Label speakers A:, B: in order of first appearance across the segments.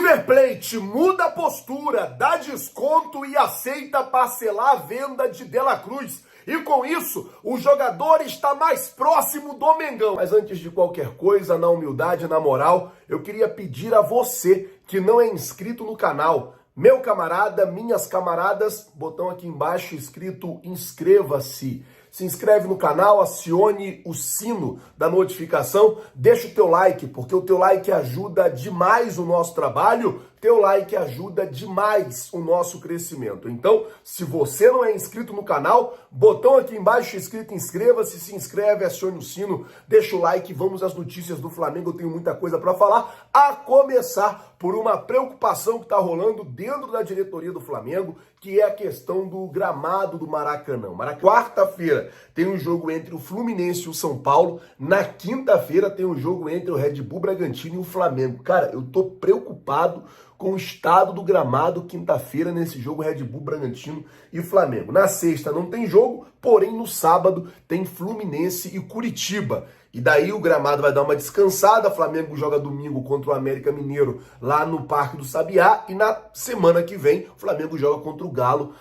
A: River Plate muda a postura, dá desconto e aceita parcelar a venda de De La Cruz. E com isso, o jogador está mais próximo do Mengão. Mas antes de qualquer coisa, na humildade e na moral, eu queria pedir a você que não é inscrito no canal, meu camarada, minhas camaradas, botão aqui embaixo escrito inscreva-se. Se inscreve no canal, acione o sino da notificação, deixa o teu like, porque o teu like ajuda demais o nosso trabalho, teu like ajuda demais o nosso crescimento. Então, se você não é inscrito no canal, botão aqui embaixo escrito inscreva-se, se inscreve, acione o sino, deixa o like, vamos às notícias do Flamengo, eu tenho muita coisa para falar, a começar por uma preocupação que está rolando dentro da diretoria do Flamengo, que é a questão do gramado do Maracanã. Quarta-feira tem um jogo entre o Fluminense e o São Paulo, na quinta-feira tem um jogo entre o Red Bull Bragantino e o Flamengo. Cara, eu tô preocupado com o estado do gramado quinta-feira nesse jogo Red Bull Bragantino e Flamengo. Na sexta não tem jogo, porém no sábado tem Fluminense e Curitiba. E daí o gramado vai dar uma descansada, Flamengo joga domingo contra o América Mineiro lá no Parque do Sabiá e na semana que vem o Flamengo joga contra o Galo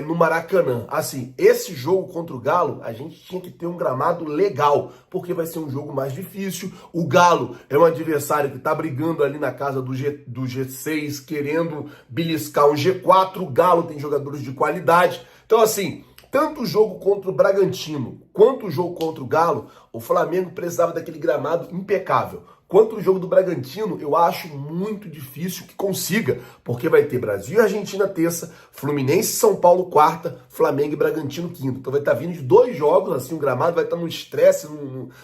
A: no Maracanã. Assim, esse jogo contra o Galo, a gente tinha que ter um gramado legal, porque vai ser um jogo mais difícil. O Galo é um adversário que tá brigando ali na casa do G6, querendo beliscar um G4, o Galo tem jogadores de qualidade. Então assim, tanto o jogo contra o Bragantino quanto o jogo contra o Galo, o Flamengo precisava daquele gramado impecável. Quanto o jogo do Bragantino, eu acho muito difícil que consiga, porque vai ter Brasil e Argentina terça, Fluminense e São Paulo quarta, Flamengo e Bragantino quinta. Então vai estar vindo de 2 jogos, assim, o gramado vai estar num estresse,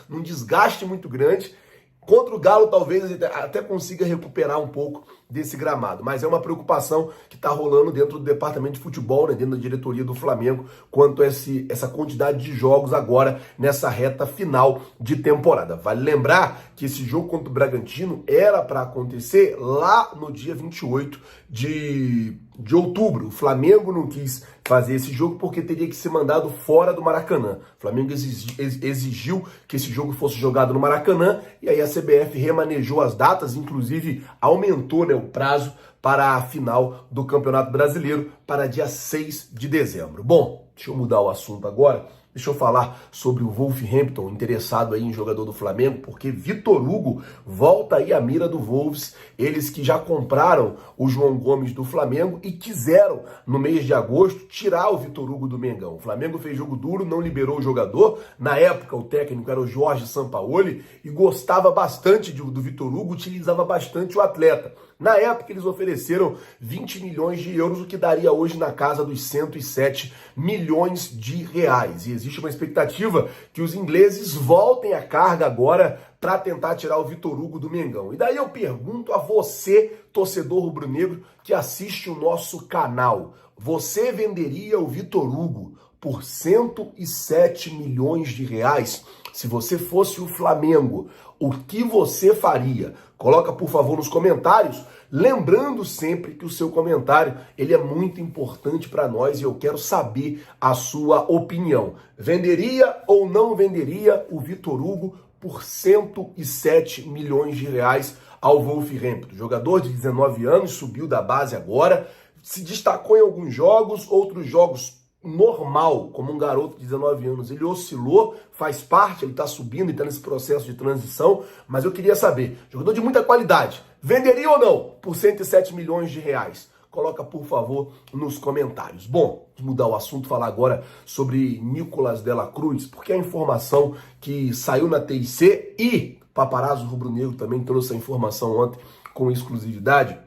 A: num desgaste muito grande. Contra o Galo, talvez até consiga recuperar um pouco desse gramado. Mas é uma preocupação que está rolando dentro do departamento de futebol, né, dentro da diretoria do Flamengo, quanto a essa quantidade de jogos agora nessa reta final de temporada. Vale lembrar que esse jogo contra o Bragantino era para acontecer lá no dia 28 de outubro. O Flamengo não quis fazer esse jogo porque teria que ser mandado fora do Maracanã. O Flamengo exigiu que esse jogo fosse jogado no Maracanã e aí a CBF remanejou as datas, inclusive aumentou, né, o prazo para a final do Campeonato Brasileiro para dia 6 de dezembro. Bom, deixa eu mudar o assunto agora. Deixa eu falar sobre o Wolverhampton, interessado aí em jogador do Flamengo, porque Vitor Hugo volta aí à mira do Wolves, eles que já compraram o João Gomes do Flamengo e quiseram, no mês de agosto, tirar o Vitor Hugo do Mengão. O Flamengo fez jogo duro, não liberou o jogador, na época o técnico era o Jorge Sampaoli e gostava bastante do Vitor Hugo, utilizava bastante o atleta. Na época eles ofereceram 20 milhões de euros, o que daria hoje na casa dos 107 milhões de reais. E existe uma expectativa que os ingleses voltem à carga agora para tentar tirar o Vitor Hugo do Mengão. E daí eu pergunto a você, torcedor rubro-negro, que assiste o nosso canal. Você venderia o Vitor Hugo por 107 milhões de reais? Se você fosse o Flamengo, o que você faria? Coloca, por favor, nos comentários, lembrando sempre que o seu comentário ele é muito importante para nós e eu quero saber a sua opinião. Venderia ou não venderia o Vitor Hugo por 107 milhões de reais ao Wolverhampton? Jogador de 19 anos, subiu da base agora, se destacou em alguns jogos, outros jogos normal, como um garoto de 19 anos, ele oscilou, faz parte, ele está subindo e está nesse processo de transição, mas eu queria saber, jogador de muita qualidade, venderia ou não por 107 milhões de reais? Coloca, por favor, nos comentários. Bom, vamos mudar o assunto, falar agora sobre Nicolás de la Cruz, porque a informação que saiu na TIC e Paparazzo Rubro-Negro também trouxe a informação ontem com exclusividade,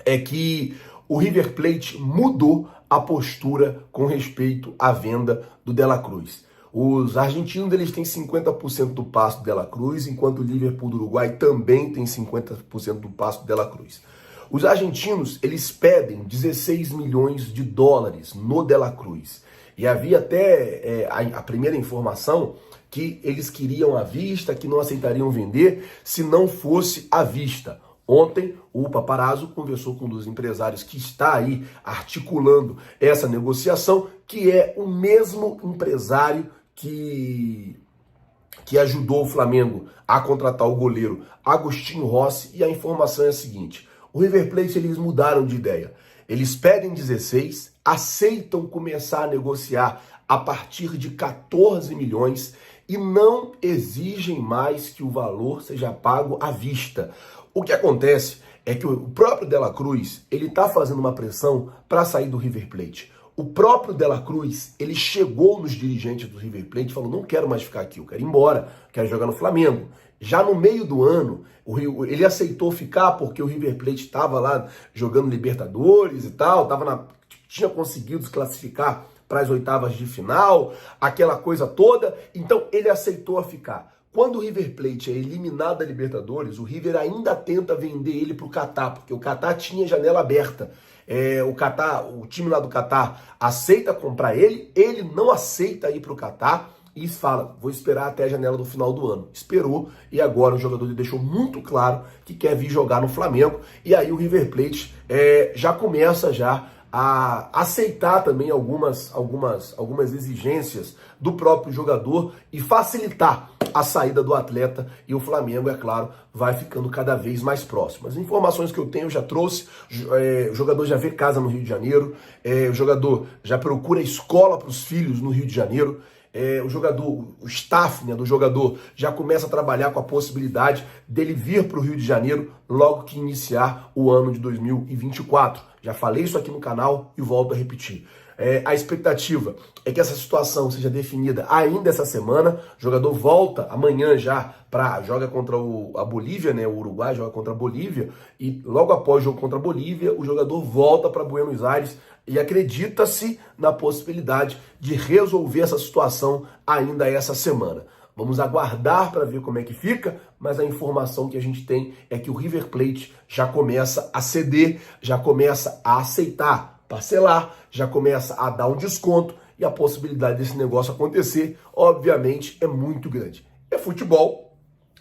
A: é que o River Plate mudou a postura com respeito à venda do De La Cruz. Os argentinos eles têm 50% do passe do De La Cruz, enquanto o Liverpool do Uruguai também tem 50% do passe do De La Cruz. Os argentinos eles pedem 16 milhões de dólares no De La Cruz. E havia até a primeira informação que eles queriam à vista, que não aceitariam vender se não fosse à vista. Ontem, o Paparazzo conversou com um dos empresários que está aí articulando essa negociação, que é o mesmo empresário que ajudou o Flamengo a contratar o goleiro Agostinho Rossi, e a informação é a seguinte: O River Plate, eles mudaram de ideia. Eles pedem 16, aceitam começar a negociar a partir de 14 milhões e não exigem mais que o valor seja pago à vista. O que acontece é que o próprio De La Cruz, ele está fazendo uma pressão para sair do River Plate. O próprio De La Cruz, ele chegou nos dirigentes do River Plate e falou, não quero mais ficar aqui, eu quero ir embora, quero jogar no Flamengo. Já no meio do ano, ele aceitou ficar porque o River Plate estava lá jogando Libertadores e tal, tinha conseguido se classificar para as oitavas de final, aquela coisa toda, então ele aceitou a ficar. Quando o River Plate é eliminado da Libertadores, o River ainda tenta vender ele para o Catar, porque o Catar tinha janela aberta. O time lá do Catar aceita comprar ele não aceita ir para o Catar e fala, vou esperar até a janela do final do ano. Esperou e agora o jogador deixou muito claro que quer vir jogar no Flamengo e aí o River Plate já começa a aceitar também algumas exigências do próprio jogador e facilitar a saída do atleta e o Flamengo, é claro, vai ficando cada vez mais próximo. As informações que eu tenho eu já trouxe, o jogador já vê casa no Rio de Janeiro, o jogador já procura escola para os filhos no Rio de Janeiro, o staff, né, do jogador já começa a trabalhar com a possibilidade dele vir para o Rio de Janeiro logo que iniciar o ano de 2024. Já falei isso aqui no canal e volto a repetir. A expectativa é que essa situação seja definida ainda essa semana. O jogador volta amanhã joga contra a Bolívia, né? O Uruguai joga contra a Bolívia e logo após o jogo contra a Bolívia, o jogador volta para Buenos Aires e acredita-se na possibilidade de resolver essa situação ainda essa semana. Vamos aguardar para ver como é que fica, mas a informação que a gente tem é que o River Plate já começa a ceder, já começa a aceitar, parcelar, já começa a dar um desconto e a possibilidade desse negócio acontecer, obviamente, é muito grande. É futebol,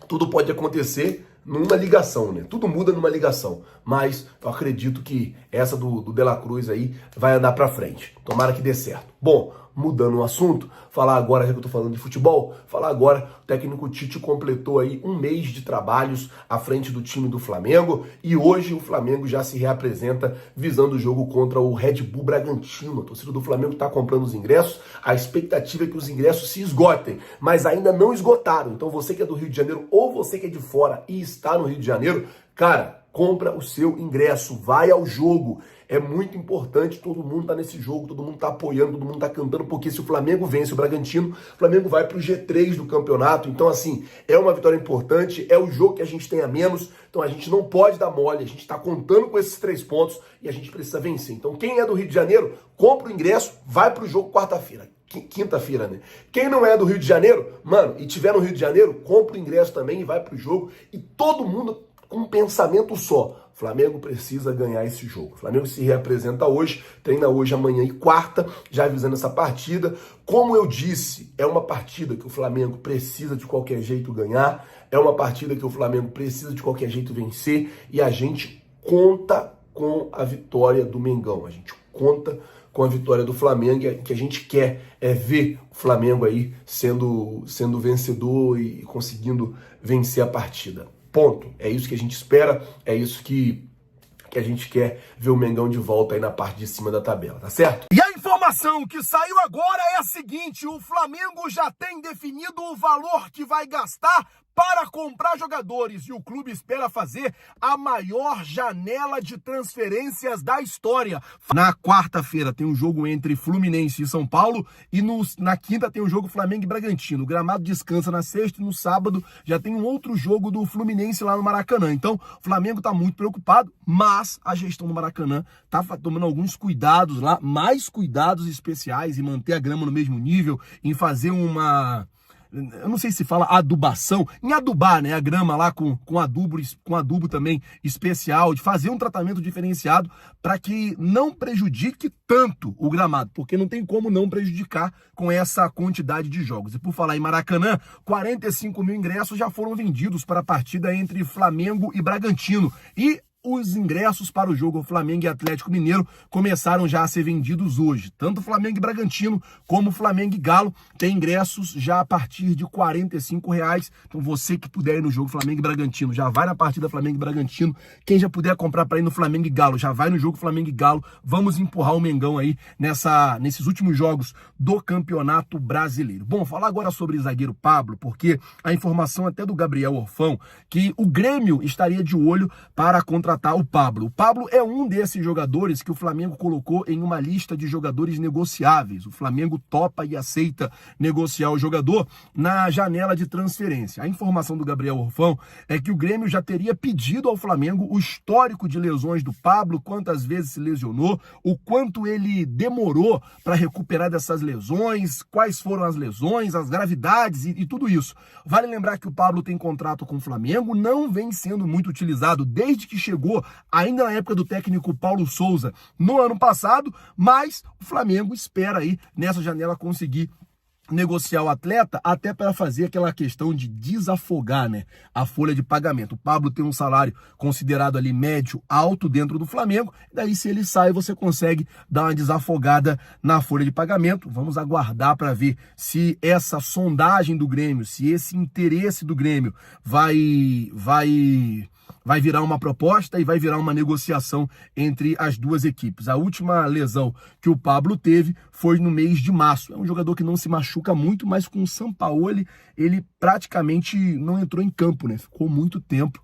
A: tudo pode acontecer numa ligação, né? Tudo muda numa ligação, mas eu acredito que essa do De La Cruz aí vai andar pra frente. Tomara que dê certo. Bom, mudando o assunto, falar agora, já que eu tô falando de futebol, falar agora, o técnico Tite completou aí um mês de trabalhos à frente do time do Flamengo e hoje o Flamengo já se reapresenta visando o jogo contra o Red Bull Bragantino. A torcida do Flamengo tá comprando os ingressos, a expectativa é que os ingressos se esgotem, mas ainda não esgotaram. Então você que é do Rio de Janeiro ou você que é de fora e está no Rio de Janeiro, cara, compra o seu ingresso, vai ao jogo. É muito importante, todo mundo tá nesse jogo, todo mundo tá apoiando, todo mundo tá cantando, porque se o Flamengo vence o Bragantino, o Flamengo vai pro G3 do campeonato. Então, assim, é uma vitória importante, é o jogo que a gente tem a menos, então a gente não pode dar mole, a gente tá contando com esses 3 pontos e a gente precisa vencer. Então, quem é do Rio de Janeiro, compra o ingresso, vai pro jogo quarta-feira. Quinta-feira, né? Quem não é do Rio de Janeiro, mano, e tiver no Rio de Janeiro, compra o ingresso também e vai pro jogo. E todo mundo com um pensamento só. O Flamengo precisa ganhar esse jogo. O Flamengo se reapresenta hoje, treina hoje, amanhã e quarta, já avisando essa partida. Como eu disse, é uma partida que o Flamengo precisa de qualquer jeito ganhar, é uma partida que o Flamengo precisa de qualquer jeito vencer e a gente conta com a vitória do Mengão. A gente conta com a vitória do Flamengo, que a gente quer ver o Flamengo aí sendo vencedor e conseguindo vencer a partida. Ponto. É isso que a gente espera, é isso que a gente quer ver o Mengão de volta aí na parte de cima da tabela, tá certo? E a informação que saiu agora é a seguinte, o Flamengo já tem definido o valor que vai gastar para comprar jogadores e o clube espera fazer a maior janela de transferências da história. Na quarta-feira tem um jogo entre Fluminense e São Paulo e na quinta tem um jogo Flamengo e Bragantino. O gramado descansa na sexta e no sábado já tem um outro jogo do Fluminense lá no Maracanã. Então o Flamengo está muito preocupado, mas a gestão do Maracanã está tomando alguns cuidados lá, mais cuidados especiais em manter a grama no mesmo nível, em fazer eu não sei se fala adubação, em adubar, né, a grama lá com adubo também especial, de fazer um tratamento diferenciado para que não prejudique tanto o gramado, porque não tem como não prejudicar com essa quantidade de jogos. E por falar em Maracanã, 45 mil ingressos já foram vendidos para a partida entre Flamengo e Bragantino. E os ingressos para o jogo Flamengo e Atlético Mineiro começaram já a ser vendidos hoje. Tanto Flamengo e Bragantino como Flamengo e Galo tem ingressos já a partir de R$ 45. Então você que puder ir no jogo Flamengo e Bragantino, já vai na partida Flamengo e Bragantino. Quem já puder comprar para ir no Flamengo e Galo, já vai no jogo Flamengo e Galo. Vamos empurrar o Mengão aí nesses últimos jogos do Campeonato Brasileiro. Bom, falar agora sobre o zagueiro Pablo, porque a informação até do Gabriel Orfão, que o Grêmio estaria de olho para contratar o Pablo. O Pablo é um desses jogadores que o Flamengo colocou em uma lista de jogadores negociáveis. O Flamengo topa e aceita negociar o jogador na janela de transferência. A informação do Gabriel Orfão é que o Grêmio já teria pedido ao Flamengo o histórico de lesões do Pablo, quantas vezes se lesionou, o quanto ele demorou para recuperar dessas lesões, quais foram as lesões, as gravidades e tudo isso. Vale lembrar que o Pablo tem contrato com o Flamengo, não vem sendo muito utilizado desde que chegou ainda na época do técnico Paulo Souza no ano passado, mas o Flamengo espera aí nessa janela conseguir negociar o atleta até para fazer aquela questão de desafogar, né, a folha de pagamento. O Pablo tem um salário considerado ali médio, alto dentro do Flamengo, daí se ele sai você consegue dar uma desafogada na folha de pagamento. Vamos aguardar para ver se essa sondagem do Grêmio, se esse interesse do Grêmio vai virar uma proposta e vai virar uma negociação entre as duas equipes. A última lesão que o Pablo teve foi no mês de março. É um jogador que não se machuca muito, mas com o Sampaoli ele praticamente não entrou em campo, né? Ficou muito tempo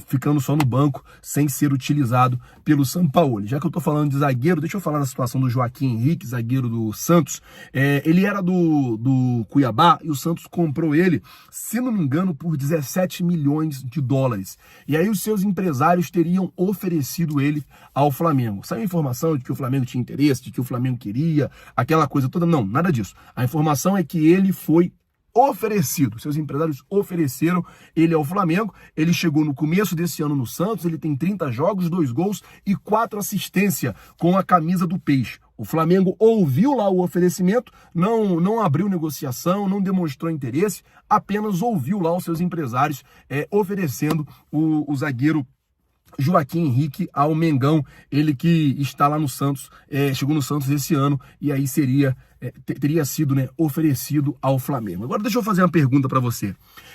A: ficando só no banco, sem ser utilizado pelo Sampaoli. Já que eu tô falando de zagueiro, deixa eu falar da situação do Joaquim Henrique, zagueiro do Santos. Ele era do Cuiabá e o Santos comprou ele, se não me engano, por 17 milhões de dólares. E aí os seus empresários teriam oferecido ele ao Flamengo. Saiu a informação de que o Flamengo tinha interesse, de que o Flamengo queria, aquela coisa toda. Não, nada disso. A informação é que ele foi oferecido, seus empresários ofereceram ele ao Flamengo. Ele chegou no começo desse ano no Santos, ele tem 30 jogos, 2 gols e 4 assistências com a camisa do Peixe. O Flamengo ouviu lá o oferecimento, não abriu negociação, não demonstrou interesse, apenas ouviu lá os seus empresários oferecendo o zagueiro Joaquim Henrique ao Mengão, ele que está lá no Santos, chegou no Santos esse ano e aí teria sido, né, oferecido ao Flamengo. Agora deixa eu fazer uma pergunta para você.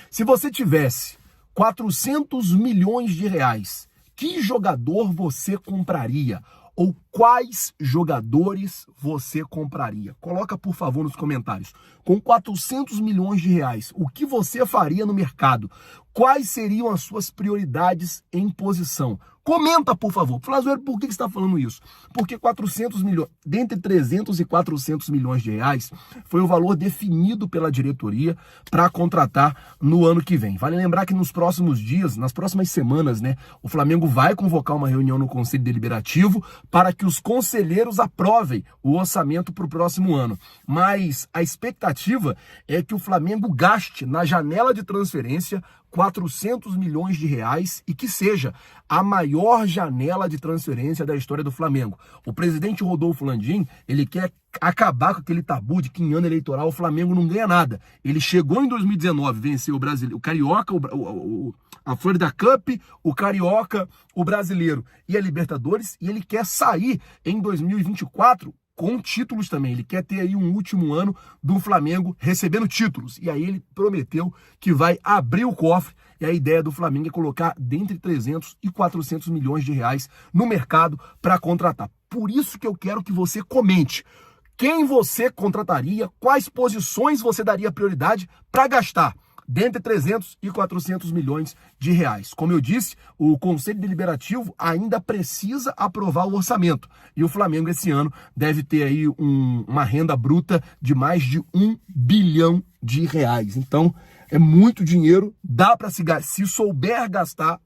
A: Se você tivesse 400 milhões de reais, que jogador você compraria? Ou quais jogadores você compraria? Coloca, por favor, nos comentários. Com 400 milhões de reais, o que você faria no mercado? Quais seriam as suas prioridades em posição? Comenta, por favor. Flazoeiro, por que você está falando isso? Porque 400 milhões, dentre 300 e 400 milhões de reais, foi o valor definido pela diretoria para contratar no ano que vem. Vale lembrar que nos próximos dias, nas próximas semanas, né, o Flamengo vai convocar uma reunião no Conselho Deliberativo para que os conselheiros aprovem o orçamento para o próximo ano. Mas a expectativa é que o Flamengo gaste na janela de transferência 400 milhões de reais e que seja a maior janela de transferência da história do Flamengo. O presidente Rodolfo Landim, ele quer acabar com aquele tabu de que em ano eleitoral o Flamengo não ganha nada. Ele chegou em 2019, venceu o Brasileiro, o Carioca, a Florida Cup, o Carioca, o Brasileiro e a Libertadores, e ele quer sair em 2024 com títulos também. Ele quer ter aí um último ano do Flamengo recebendo títulos. E aí ele prometeu que vai abrir o cofre. E a ideia do Flamengo é colocar dentre 300 e 400 milhões de reais no mercado para contratar. Por isso que eu quero que você comente. Quem você contrataria? Quais posições você daria prioridade para gastar? Dentre 300 e 400 milhões de reais. Como eu disse, o Conselho Deliberativo ainda precisa aprovar o orçamento. E o Flamengo esse ano deve ter aí uma renda bruta de mais de 1 bilhão de reais. Então, é muito dinheiro, dá para se souber gastar,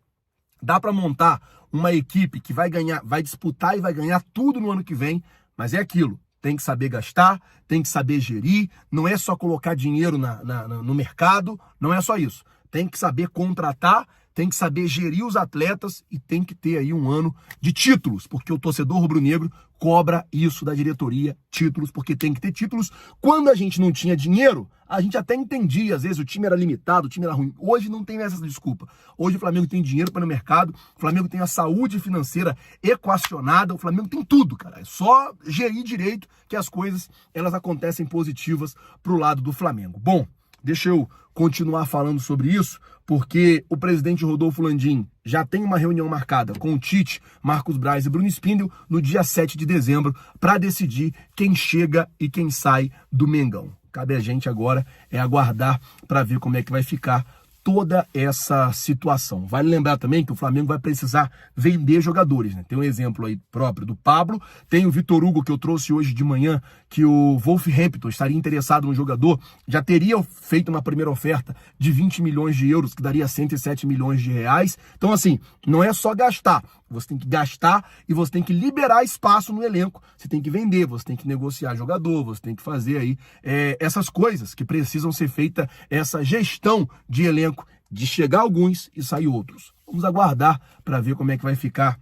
A: dá para montar uma equipe que vai ganhar, vai disputar e vai ganhar tudo no ano que vem, mas é aquilo. Tem que saber gastar, tem que saber gerir, não é só colocar dinheiro no mercado, não é só isso. Tem que saber contratar, tem que saber gerir os atletas e tem que ter aí um ano de títulos, porque o torcedor rubro-negro cobra isso da diretoria, títulos, porque tem que ter títulos. Quando a gente não tinha dinheiro, a gente até entendia, às vezes o time era limitado, o time era ruim. Hoje não tem essa desculpa. Hoje o Flamengo tem dinheiro para ir no mercado, o Flamengo tem a saúde financeira equacionada, o Flamengo tem tudo, cara. É só gerir direito que as coisas, elas acontecem positivas pro lado do Flamengo. Bom, deixa eu continuar falando sobre isso, porque o presidente Rodolfo Landim já tem uma reunião marcada com o Tite, Marcos Braz e Bruno Spindel no dia 7 de dezembro para decidir quem chega e quem sai do Mengão. Cabe a gente agora aguardar para ver como é que vai ficar toda essa situação. Vale lembrar também que o Flamengo vai precisar vender jogadores, né? Tem um exemplo aí próprio do Pablo, tem o Vitor Hugo que eu trouxe hoje de manhã, que o Wolverhampton estaria interessado no jogador, já teria feito uma primeira oferta de 20 milhões de euros, que daria 107 milhões de reais. Então assim, não é só gastar, você tem que gastar e você tem que liberar espaço no elenco, você tem que vender, você tem que negociar jogador, você tem que fazer aí essas coisas que precisam ser feitas, essa gestão de elenco, de chegar alguns e sair outros. Vamos aguardar para ver como é que vai ficar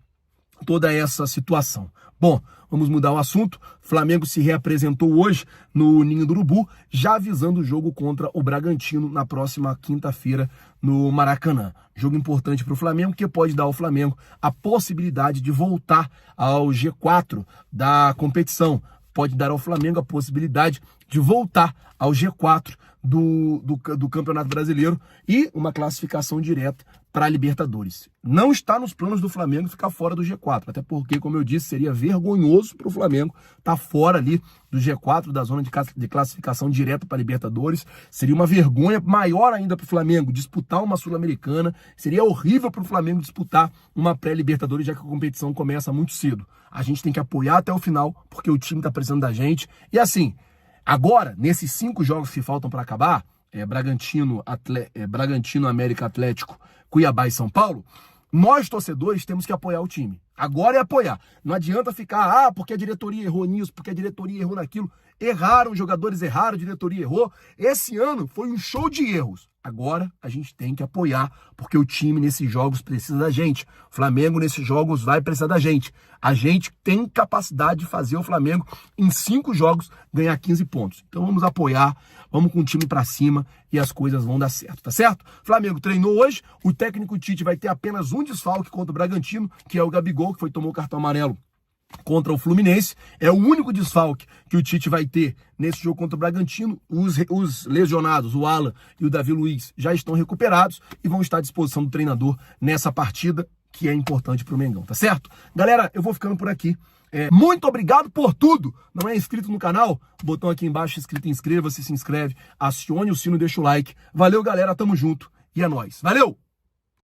A: toda essa situação. Bom, vamos mudar o assunto. Flamengo se reapresentou hoje no Ninho do Urubu, já avisando o jogo contra o Bragantino na próxima quinta-feira no Maracanã. Jogo importante para o Flamengo, que pode dar ao Flamengo a possibilidade de voltar ao G4 da competição. Pode dar ao Flamengo a possibilidade de voltar ao G4 do Campeonato Brasileiro e uma classificação direta para a Libertadores. Não está nos planos do Flamengo ficar fora do G4, até porque, como eu disse, seria vergonhoso para o Flamengo estar fora ali do G4, da zona de classificação direta para a Libertadores. Seria uma vergonha maior ainda para o Flamengo disputar uma Sul-Americana. Seria horrível para o Flamengo disputar uma pré-Libertadores, já que a competição começa muito cedo. A gente tem que apoiar até o final, porque o time está precisando da gente. E assim, agora, nesses 5 jogos que faltam para acabar, Bragantino, América, Atlético, Cuiabá e São Paulo, nós, torcedores, temos que apoiar o time. Agora é apoiar. Não adianta ficar, porque a diretoria errou nisso, porque a diretoria errou naquilo. Erraram, os jogadores erraram, a diretoria errou. Esse ano foi um show de erros. Agora a gente tem que apoiar, porque o time nesses jogos precisa da gente. O Flamengo nesses jogos vai precisar da gente. A gente tem capacidade de fazer o Flamengo em 5 jogos ganhar 15 pontos. Então vamos apoiar, vamos com o time pra cima e as coisas vão dar certo, tá certo? Flamengo treinou hoje, o técnico Tite vai ter apenas um desfalque contra o Bragantino, que é o Gabigol, que tomou o cartão amarelo contra o Fluminense. É o único desfalque que o Tite vai ter nesse jogo contra o Bragantino. Os lesionados, o Alan e o Davi Luiz, já estão recuperados e vão estar à disposição do treinador nessa partida, que é importante para o Mengão, tá certo? Galera, eu vou ficando por aqui. Muito obrigado por tudo. Não é inscrito no canal? Botão aqui embaixo escrito inscreva-se, se inscreve, acione o sino e deixa o like. Valeu, galera, tamo junto e é nóis. Valeu!